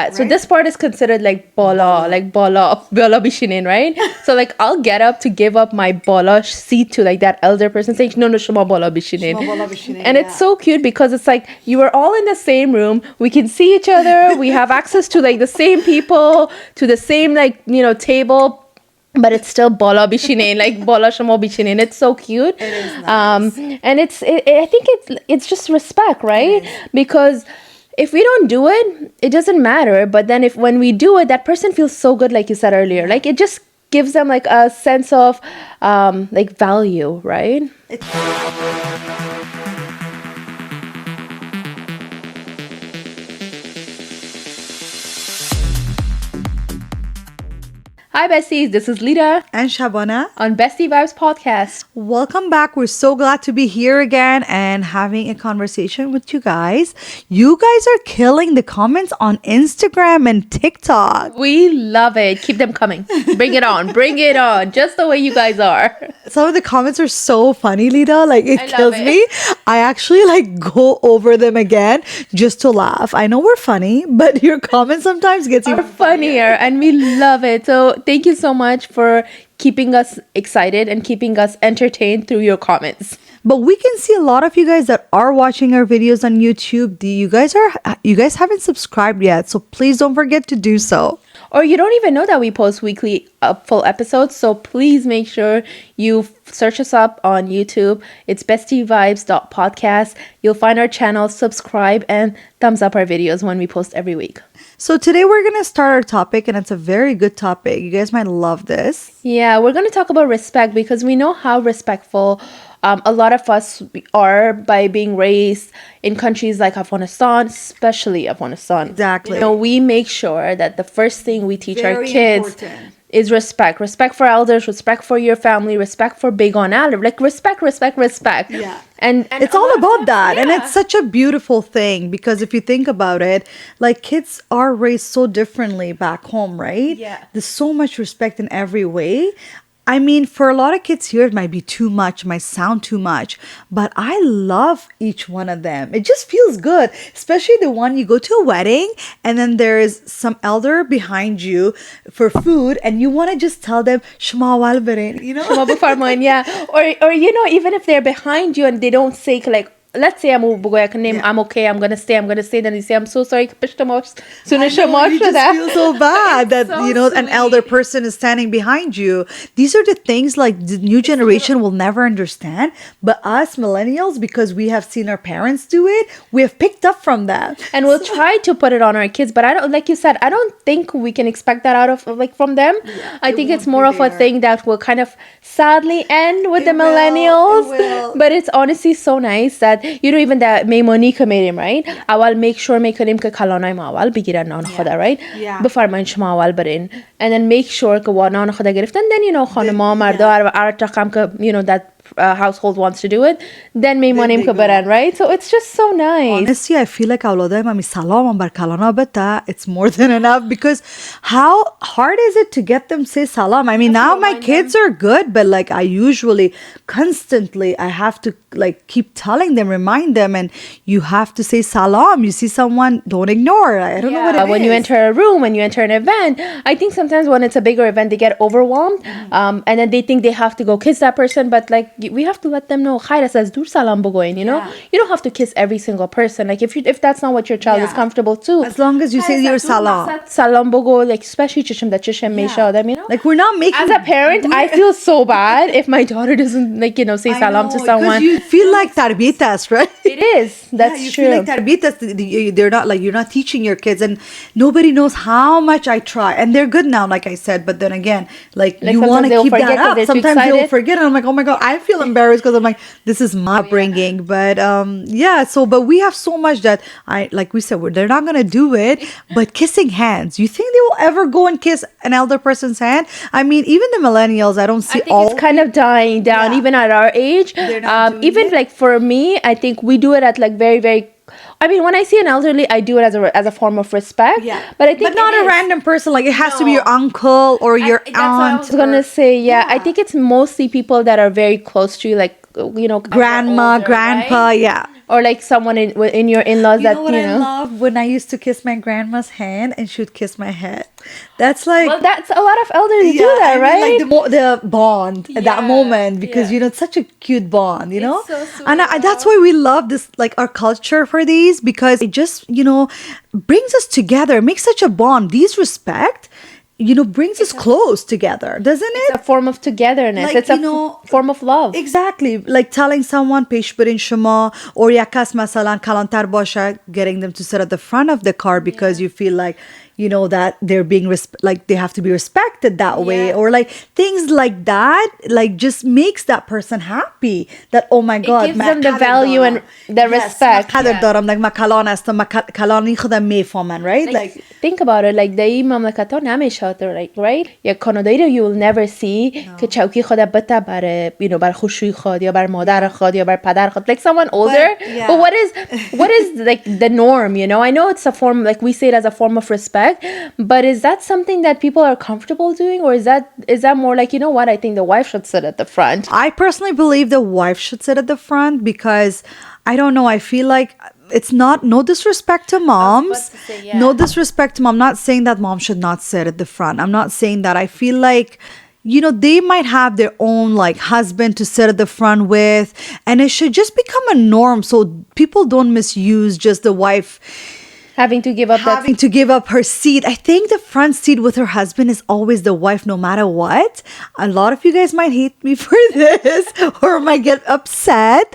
Yeah. So this part is considered like bola bishinin, right? So like I'll get up to give up my bola seat to like that elder person saying, no, shuma bola bishinin. And it's so cute because it's like you are all in the same room. We can see each other. We have access to like the same people, to the same like, table. But it's still bola bishinin, like bola shamo bishinin. It's so cute. It is nice. And I think it's just respect, right? Because if we don't do it, it doesn't matter. But then when we do it, that person feels so good, like you said earlier. Like it just gives them like a sense of like value, right? Hi besties, this is Lita And Shabana on Bestie Vibes Podcast. Welcome back. We're so glad to be here again and having a conversation with you guys. You guys are killing the comments on Instagram and TikTok. We love it. Keep them coming. Bring it on. Bring it on. Just the way you guys are. Some of the comments are so funny, Lita. Like it kills it. me. I actually like go over them again just to laugh. I know we're funny, but your comments sometimes gets even Funnier, and we love it. So thank you so much for keeping us excited and keeping us entertained through your comments. But we can see a lot of you guys that are watching our videos on YouTube. You guys haven't subscribed yet, so please don't forget to do so. Or you don't even know that we post weekly full episodes, so please make sure you search us up on YouTube. It's bestievibes.podcast. You'll find our channel, subscribe, and thumbs up our videos when we post every week. So today we're going to start our topic, and it's a very good topic. You guys might love this. Yeah, we're going to talk about respect because we know how respectful a lot of us are by being raised in countries like Afghanistan, especially Afghanistan. Exactly. We make sure that the first thing we teach our Very kids important. is respect. Respect for elders, respect for your family, respect for big on elder. Like respect. Yeah. And It's all about that. And it's such a beautiful thing because if you think about it, like kids are raised so differently back home, right? Yeah. There's so much respect in every way. I mean, for a lot of kids here, it might be too much, might sound too much, but I love each one of them. It just feels good, especially the one you go to a wedding and then there's some elder behind you for food and you want to just tell them, Shema wal barin, Shuma b'farmoin, yeah. Or even if they're behind you and they don't say like, let's say I'm okay, I'm gonna stay, then you say I'm so sorry. You just feel so bad that So an elder person is standing behind you. These are the things like the new generation will never understand, but us millennials, because we have seen our parents do it, we have picked up from that, and we'll try to put it on our kids. But I don't, like you said, I don't think we can expect that out of from them. I think it's more of a thing that will kind of sadly end with the millennials. It will. But it's honestly so nice that even that Monica made him, right? Awal make sure کنیم که کلانای ما اول بگیرن نان خدا, right? بفرمایید شما اول برین, and then make sure که نان خدا گرفتن, then خانم‌ها مردا هر رقم که that household wants to do it, then میمانیم که برن, right? So it's just so nice. Honestly, I feel like اولادای مامی سلام بر کلانا بتا, it's more than enough because how hard is it to get them to say salam? I mean, now my kids are good, but like I usually constantly I have to like keep telling them, remind them, and you have to say salam. You see someone, don't ignore. I don't know what it is. When you enter a room, when you enter an event, I think sometimes when it's a bigger event, they get overwhelmed, and then they think they have to go kiss that person, but like we have to let them know khair says dur salam bogoin, you don't have to kiss every single person. Like if that's not what your child is comfortable to, as long as you say your salam bogo, like especially chishim that chishem meisha them, like we're not making, as a parent I feel so bad if my daughter doesn't like say salam to someone. You feel like tarbitas, right? It is, that's you true. feel like tarbitas, they're not like, you're not teaching your kids, and nobody knows how much I try, and they're good now, like I said, but then again, like you want to keep that up. Sometimes they'll forget, and I'm like, oh my god, I feel embarrassed because I'm like, this is my upbringing. But but we have so much that like we said, they're not gonna do it. But kissing hands, you think they will ever go and kiss an elder person's hand? I mean, even the millennials, I don't see it's kind of dying down even at our age. Even like for me, I think we do it at like very, very, I mean, when I see an elderly, I do it as a form of respect. Yeah. But I think not a random person. Like it has to be your uncle or your aunt. That's what I was gonna say. Yeah. I think it's mostly people that are very close to you, like grandma, older, grandpa. Right? Yeah. or like someone in your in-laws that what I love when I used to kiss my grandma's hand and she would kiss my head. That's like, well, that's a lot of elderly do that, right? Like the bond at that moment, because it's such a cute bond, It's so sweet, and that's why we love this, like our culture for these, because it just brings us together, makes such a bond. These respect brings us close together, doesn't it? It's a form of togetherness. Like, it's a form of love. Exactly. Like telling someone پیش برین شما, or yakas مثلا کلانتر باشه, getting them to sit at the front of the car because you feel like that they're being like they have to be respected that way, or like things like that, like just makes that person happy, that oh my god, it gives them the value and the respect. like ما کلان هستم, ما کلانی خودم میفهمن, right? Like think about it, like the مملکت ها نمیشه like, right? یک کانادایی رو you will never see که چوکی خود بته بر خوشوی خود یا بر مادر خود یا بر پدر خود, like someone older. But what is like the norm, I know it's a form, like we say it as a form of respect, but is that something that people are comfortable doing, or is that more like, what, I think the wife should sit at the front? I personally believe the wife should sit at the front, because I don't know, I feel like it's not, no disrespect to moms, no disrespect to mom. I'm not saying that mom should not sit at the front. I'm not saying that. I feel like they might have their own like husband to sit at the front with, and it should just become a norm so people don't misuse just the wife having to give up her seat. I think the front seat with her husband is always the wife, no matter what. A lot of you guys might hate me for this or might get upset,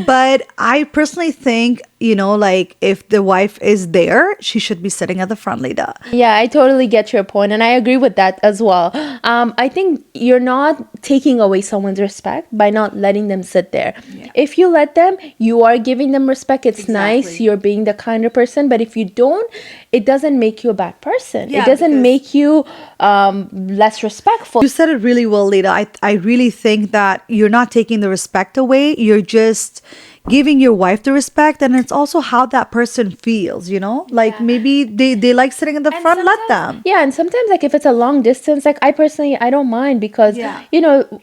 but I personally think, like if the wife is there, she should be sitting at the front, Lida. Yeah, I totally get your point, and I agree with that as well. I think you're not taking away someone's respect by not letting them sit there. Yeah. If you let them, you are giving them respect. It's nice. You're being the kinder person. But if you don't, it doesn't make you a bad person. Yeah, it doesn't make you less respectful. You said it really well, Lida. I really think that you're not taking the respect away. You're just giving your wife the respect, and it's also how that person feels, like maybe they like sitting in the front, let them. Yeah, and sometimes like if it's a long distance, like I personally, I don't mind, because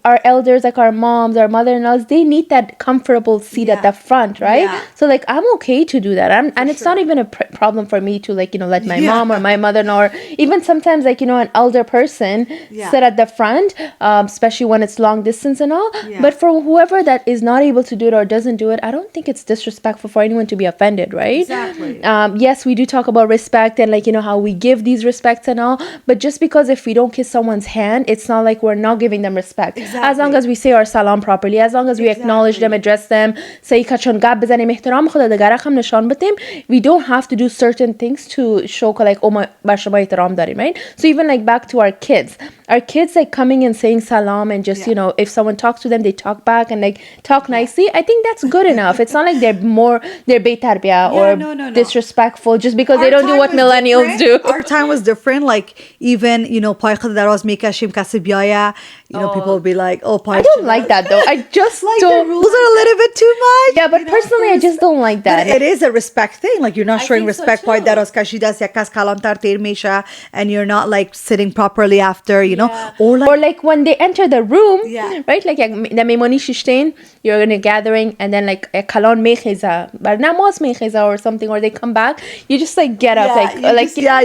our elders, like our moms, our mother-in-laws, they need that comfortable seat at the front, right? So like I'm okay to do that. And it's not even a problem for me to like let my mom or my mother-in-law, or even sometimes like an elder person sit at the front, especially when it's long distance and all. But for whoever that is not able to do it or doesn't do it, I don't think it's disrespectful for anyone to be offended, right? Exactly. Yes, we do talk about respect and like how we give these respects and all, but just because if we don't kiss someone's hand, it's not like we're not giving them respect. Exactly. As long as we say our salam properly, as long as we acknowledge them, address them, say کچون گپ بزنیم احترام خود دیگر هم نشان بدیم, we don't have to do certain things to show like oh my بر شما احترام داریم, right? So even like back to our kids like coming and saying salam and just if someone talks to them, they talk back and like talk nicely. I think that's good enough. It's not like they're بی-تربیه or disrespectful just because they don't do what millennials do. Our time was different. Like even پای خود دراز میکشیم کسی بیایه, people will be like, oh, I don't like that though. I just like don't. The rules are a little bit too much. Yeah, but personally I just don't like that. But it is a respect thing. Like you're not showing respect. پای دراز کشیده است, یکاس کلانتر تیر میشه, and you're not like sitting properly after, or like when they enter the room, right? Like the میمونی ششتین, you're in a gathering, and then like کلان میخیزه بر نماز میخیزه or something, or they come back, you just like get up,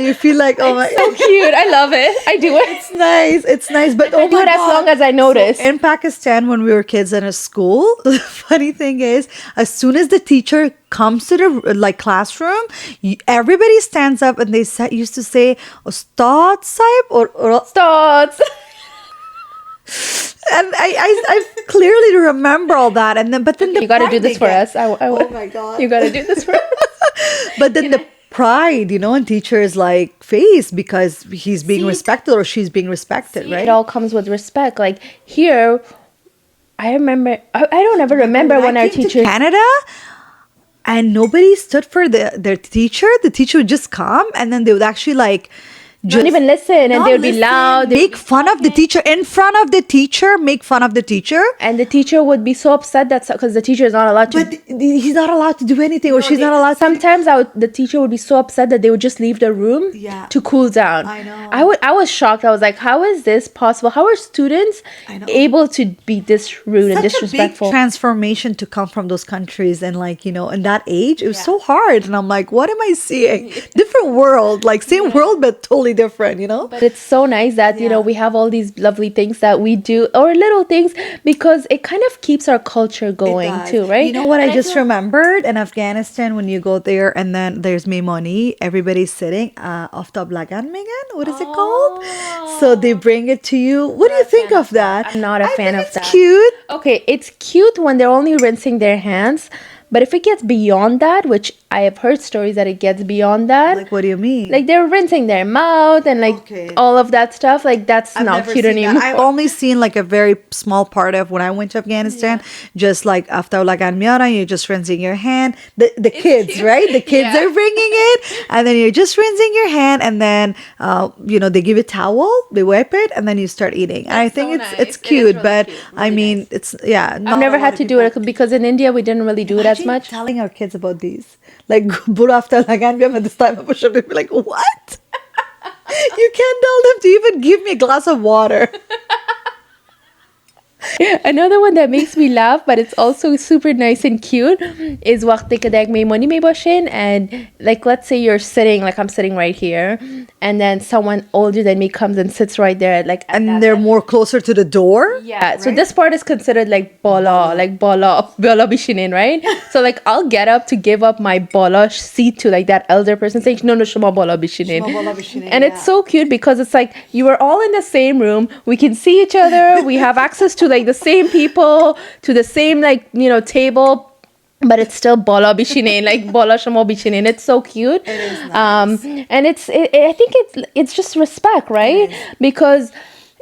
you feel like, oh my, so cute. I love it. I do it. It's nice, but I do it as long as I notice. So in Pakistan, when we were kids in a school, the funny thing is, as soon as the teacher comes to the like classroom, everybody stands up and they used to say Ustad Sahib or Ustad. And I clearly remember all that, and then you got to do this for us. Oh my god, you got to do this for us. But then the pride, in teachers like face, because he's being respected or she's being respected, right? It all comes with respect. Like here, I remember, I don't ever remember when our teacher Canada, and nobody stood for their teacher. The teacher would just come, and then they would actually like don't even listen, and they'll be loud. Make fun of the teacher in front of the teacher. Make fun of the teacher, and the teacher would be so upset that because the teacher is not allowed to. But he's not allowed to do anything, or she's not allowed. Sometimes the teacher would be so upset that they would just leave the room to cool down. I know. I was shocked. I was like, how is this possible? How are students able to be this rude and disrespectful? Such a big transformation to come from those countries, and like, you know, in that age, it was so hard. And I'm like, what am I seeing? Different world, like same world, but totally different, you know. But it's so nice that you know we have all these lovely things that we do, or little things, because it kind of keeps our culture going too, right? You know what? I just remembered in Afghanistan, when you go there and then there's Maimoni, everybody's sitting aftab lagan megan. What is it called? So they bring it to you. What do you think of that? I'm not a fan of that. It's cute. Okay, it's cute when they're only rinsing their hands. But if it gets beyond that, which I have heard stories that it gets beyond that. Like, what do you mean? Like, they're rinsing their mouth and, like, all of that stuff. Like, that's not cute anymore. I've only seen, like, a very small part of when I went to Afghanistan. Just, like, after lagan miyara, you're just rinsing your hand. The kids, cute. Right? The kids are bringing it. And then you're just rinsing your hand. And then, you know, they give you a towel. They wipe it. And then you start eating. And I think it's cute. Really but, cute. Really I mean, nice. It's, I've never had to do it because in India, we didn't really do it as much. Telling our kids about these, like Bura after Lagan, at this time, they'll be like, what? You can't tell them to even give me a glass of water. Another one that makes me laugh, but it's also super nice and cute, is وقتی که دیگه میمونی میباشین, and like let's say you're sitting, like I'm sitting right here, and then someone older than me comes and sits right there, like, and they're more closer to the door. Yeah, right? So this part is considered like bola bishinin, right? So like I'll get up to give up my bola seat to like that elder person, saying no shuma bola bishinin, and it's so cute because it's like you are all in the same room, we can see each other, we have access to like the same people, to the same, like, you know, table, but it's still bola bishinin, like bola shamo bishinin. It's so cute. It is nice. And I think it's just respect, right? Because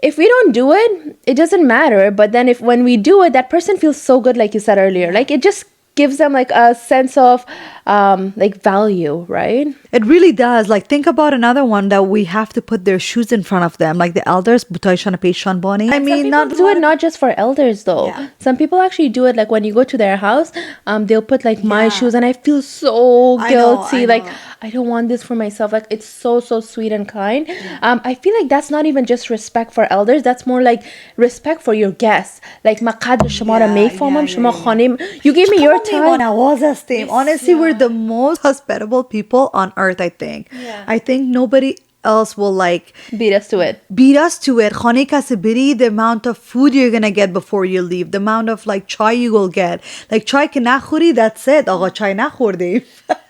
if we don't do it, it doesn't matter. But then when we do it, that person feels so good, like you said earlier. Like it just gives them like a sense of like value, right? It really does. Like, think about another one that we have to put their shoes in front of them, like the elders. I mean, not do it not just for elders though. Yeah. Some people actually do it like when you go to their house, they'll put like my shoes, and I feel so guilty. I know. Like I don't want this for myself. Like it's so sweet and kind. Yeah. I feel like that's not even just respect for elders. That's more like respect for your guests. Like maqadr shama ra mefhamam shama khanim. You gave me your time. Honestly, we're the most hospitable people on earth, I think. Yeah. I think nobody else will like beat us to it. Khane ka se biri, the amount of food you're gonna get before you leave, the amount of like chai you will get. Like chai ke na khori, that's it. Agha chai na khorde.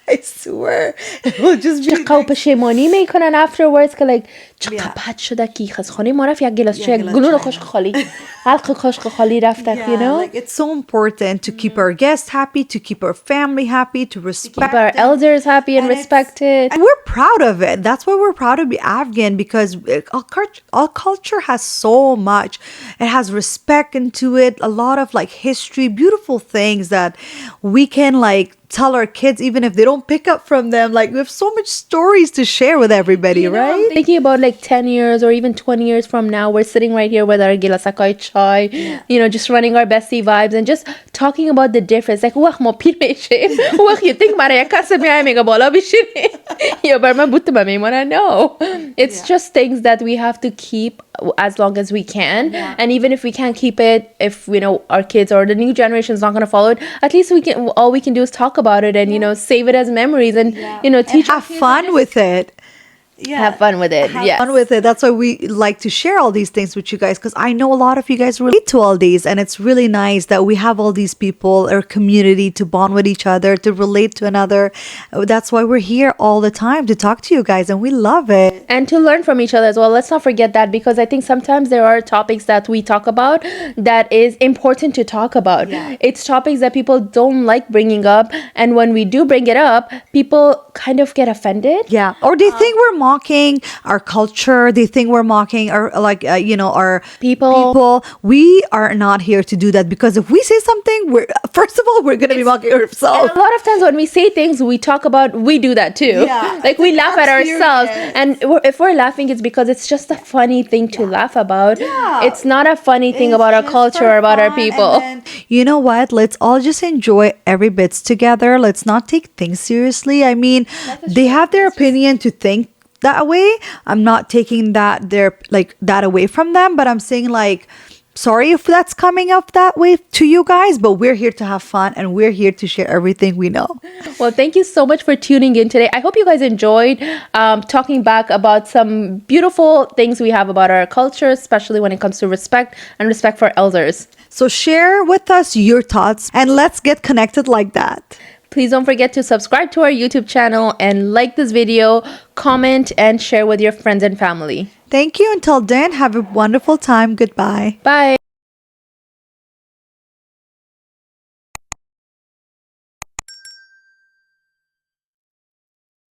I swear. It will just be like پشیمانی میکنن afterwards که like چقدر بد شده کی خواست خانه ما رفت یک گلاس چای گلو خشک خالی حلق خشک خالی رفته, you know? Like it's so important to keep our guests happy, to keep our family happy, to respect keep our elders happy and respected. And we're proud of it. That's why we're proud to be Afghan, because our culture has so much. It has respect into it, a lot of like history, beautiful things that we can like tell our kids, even if they don't pick up from them. Like we have so much stories to share with everybody, right? I'm thinking about like 10 years or even 20 years from now, we're sitting right here with our gilasakai chai, you know, just running our bestie vibes and just talking about the difference. Like, wah mo pir meshe, wah you think mara yakasa me mega bola bishine, yo barma butma me mona. No, it's just things that we have to keep as long as we can, and even if we can't keep it, if you know our kids or the new generation is not going to follow it, at least all we can do is talk about it and you know save it as memories and you know teach and have fun with it. Have fun with it. Have fun with it. That's why we like to share all these things with you guys, because I know a lot of you guys relate to all these, and it's really nice that we have all these people, our community, to bond with each other, to relate to another. That's why we're here all the time to talk to you guys, and we love it. And to learn from each other as well. Let's not forget that, because I think sometimes there are topics that we talk about that is important to talk about. It's topics that people don't like bringing up, and when we do bring it up, people kind of get offended. Or they think we're mocking our culture. They think we're mocking our, like, our people. We are not here to do that, because if we say something, first of all, we're going to be mocking ourselves. A lot of times when we say things, we talk about, we do that too. Yeah, like we laugh at ourselves. And if we're laughing, it's because it's just a funny thing to laugh about. Yeah. It's not a funny thing about our culture or about our people. Then, you know what? Let's all just enjoy every bits together. Let's not take things seriously. I mean, they have their opinion to think that way. I'm not taking that away from them, but I'm saying, like, sorry if that's coming up that way to you guys, but we're here to have fun and we're here to share everything we know. Well, thank you so much for tuning in today. I hope you guys enjoyed talking back about some beautiful things we have about our culture, especially when it comes to respect and respect for elders. So share with us your thoughts and let's get connected like that. Please don't forget to subscribe to our YouTube channel and like this video, comment, and share with your friends and family. Thank you. Until then, have a wonderful time. Goodbye. Bye.